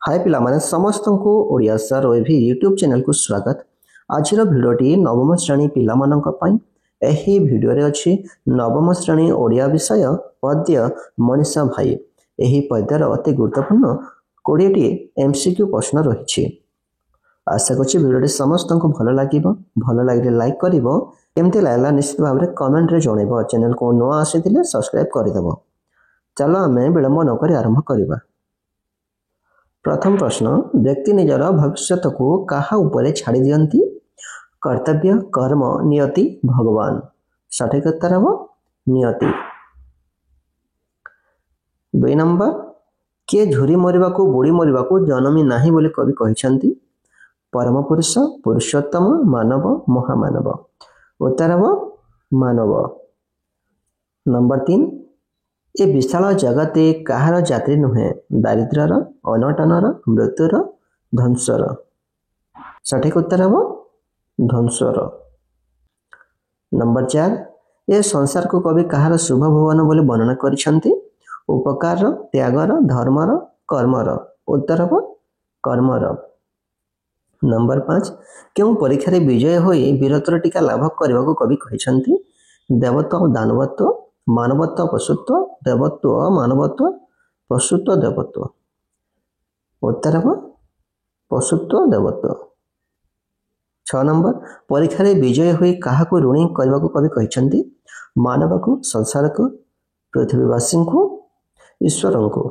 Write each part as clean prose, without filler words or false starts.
हाय पिला माने समस्त को ओडिया सर ओएभी यूट्यूब चैनल को स्वागत। आज भिडियोटी नवम श्रेणी पिला मानक पई। एही भिडियो रे अछि नवम श्रेणी ओडिया विषय पद्य मनीषा भाई। एही पद्यर अति गुरुत्वपूर्ण 20 टी एमसीक्यू प्रश्न रहिछि। आशा करछि भिडियोटी समस्त को भलो लागिबो। भलो लागिले लाइक करिवो, केमते लागला निश्चित भाव रे कमेंट रे जणैबो। चैनल को नवा आसीथिले सब्सक्राइब करिदबो। चलो आमे विलंब न करि आरंभ करिबा। प्रथम प्रश्न, व्यक्ति निजर भविष्यत को कहा उपरे छाड़ी दियंती? कर्तव्य, कर्म, नियति, भगवान। सठिक उत्तर हो नियति। 2 नंबर, किए झुरी मरिबा को बुड़ी मरिबा को जनमी नाही बोली कवि कहिसंती? परम पुरुष, पुरुषोत्तम, मानव, महामानव। उत्तर हो मानव। नंबर 3, ए विशाल जगते कहार जात्री नुहे? दारिद्र्यर, अनटनर, मृत्युर, ध्वंसर। सठिक उत्तर हो ध्वंसर। नंबर 4, ए संसार को कवि कहार शुभ भवन बोली वर्णना करिसंती? उपकार, त्यागर, धर्मर, कर्मर। उत्तर हो कर्मर। नंबर 5, क्यों परीक्षा रे विजय होई वीरत्व टीका लाभ करबा को कवि कहिसंती? देवत्व, दानवत्व, मानवत्व, पशुत्व, देवत्व, मानवत्व, पशुत्व, देवत्व। उत्तर हो पशुत्व, देवत्व। 6 नंबर, परीक्षा रे विजय होई काहा को ऋणी करबा को कवि कहिसंती? मानव को, संसार को, पृथ्वीवासी को, ईश्वर को।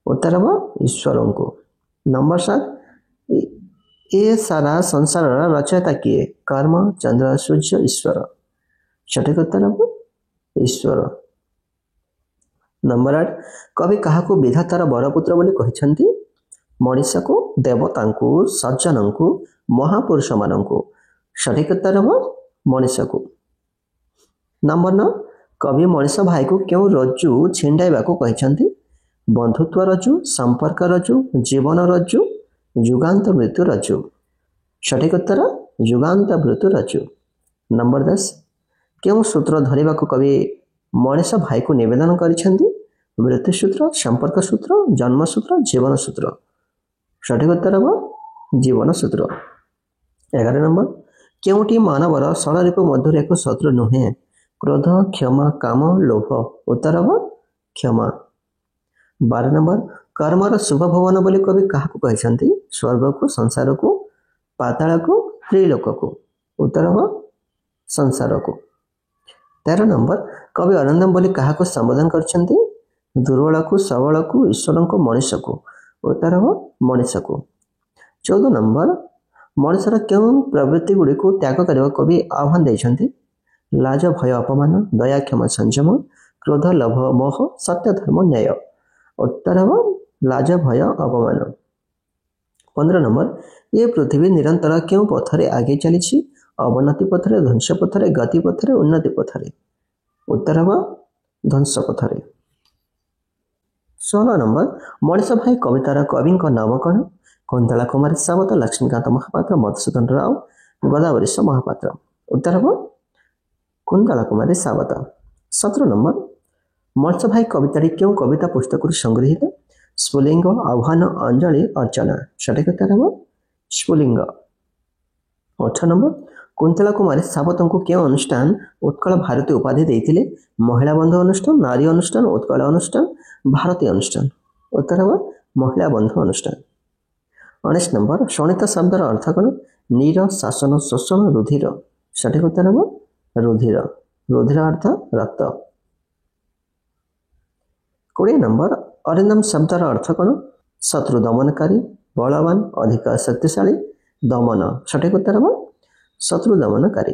उत्तर हो ईश्वर को। नंबर 7, ए सारा संसार रचयिता किए? कर्म, चंद्र, सूर्य, ईश्वर। सठिक उत्तर हो ईश्वर। नंबर 8, कवि कहा को विधातार बड़पुत्र बोली कहिसंती? मनीषा को, देवता को, सज्जन को, महापुरुष मान को। सठिक उत्तर हो मनीषा को। नंबर 9, कवि मनीषा भाई को क्यों रज्जु छिंडाइबा को कहिसंती? बंधुत्व रज्जु, संपर्क रज्जु, जीवन रज्जु, युगांत मृत्यु रज्जु। सठिक उत्तर युगांत मृत्यु रज्जु। नंबर 10, क्यों सूत्र धरिबा को कवि मनीषा भाई को निवेदन करिसंती? मृत्यु सूत्र, संपर्क सूत्र, जन्म सूत्र, जीवन सूत्र। सठिक उत्तर हो जीवन सूत्र। 11 नंबर, क्योंटी मानवर षडरूप मध्य एक शत्रु नुहे? क्रोध, क्षमा, काम, लोभ। उत्तर हो क्षमा। 12 नंबर, कर्मर शुभ भवन बोली कवि कहा को कहिसंती? स्वर्ग को, संसार को, पाताल को, त्रिलोक को। उत्तर हो संसार को। 13 नंबर, कवि अनंदम बोली कहा को संबोधन करछंती? दुर्बल को, सबल को, ईश्वर को, मनुष्य को। उत्तर हो मनुष्य को। 14 नंबर, मनुष्यर क्यों प्रवृत्ति गुड़ी को त्याग करने कवि आह्वान देछंती? लाज, भय, अपमान, दया, क्षमा, संयम, क्रोध, लोभ, मोह, सत्य, धर्म, न्याय। उत्तर हो लाज, भय, अपमान। 15 नंबर, ये पृथ्वी निरंतर क्यों पथरे आगे चली? अवनति पथरे, ध्वंस पथरे, गति पथरे, उन्नति पथरे। उत्तर हो ध्वंस पथरे। 16 नंबर, मनीषा भाई कवितार कवि नाम कौन? कुंतला कुमारी सावत, लक्ष्मीकांत महापात्र, मधुसूदन राव, गोदावरीश महापात्र। उत्तर हो कुंतला कुमारी सावत। 17 नंबर, मनीषा भाई कविताटी क्यों कविता पुस्तक संगृहित? स्फुलिंग, आह्वान, अंजलि, अर्चना। सठिक उत्तर हो स्फुलिंग। 18 नंबर, कुंतला कुमारी सावत को क्यों अनुष्ठान उत्कल भारती उपाधि देते? महिला बंधु अनुष्ठान, नारी अनुष्ठान, उत्कल अनुष्ठान, भारतीय अनुष्ठान। उत्तर हो महिला बंधु अनुष्ठान। 19 नंबर, शोणित शब्दर अर्थ कौन? नीर, शासन, शोषण, रुधिर। सठिक उत्तर हो रुधिर। रुधिर अर्थ रक्त। 20 नंबर, अरिंदम शब्दर अर्थ कौन? शत्रु दमनकारी, बलवान, अधिक शक्तिशाली, दमन। सठिक उत्तर हो शत्रु दमनकारी।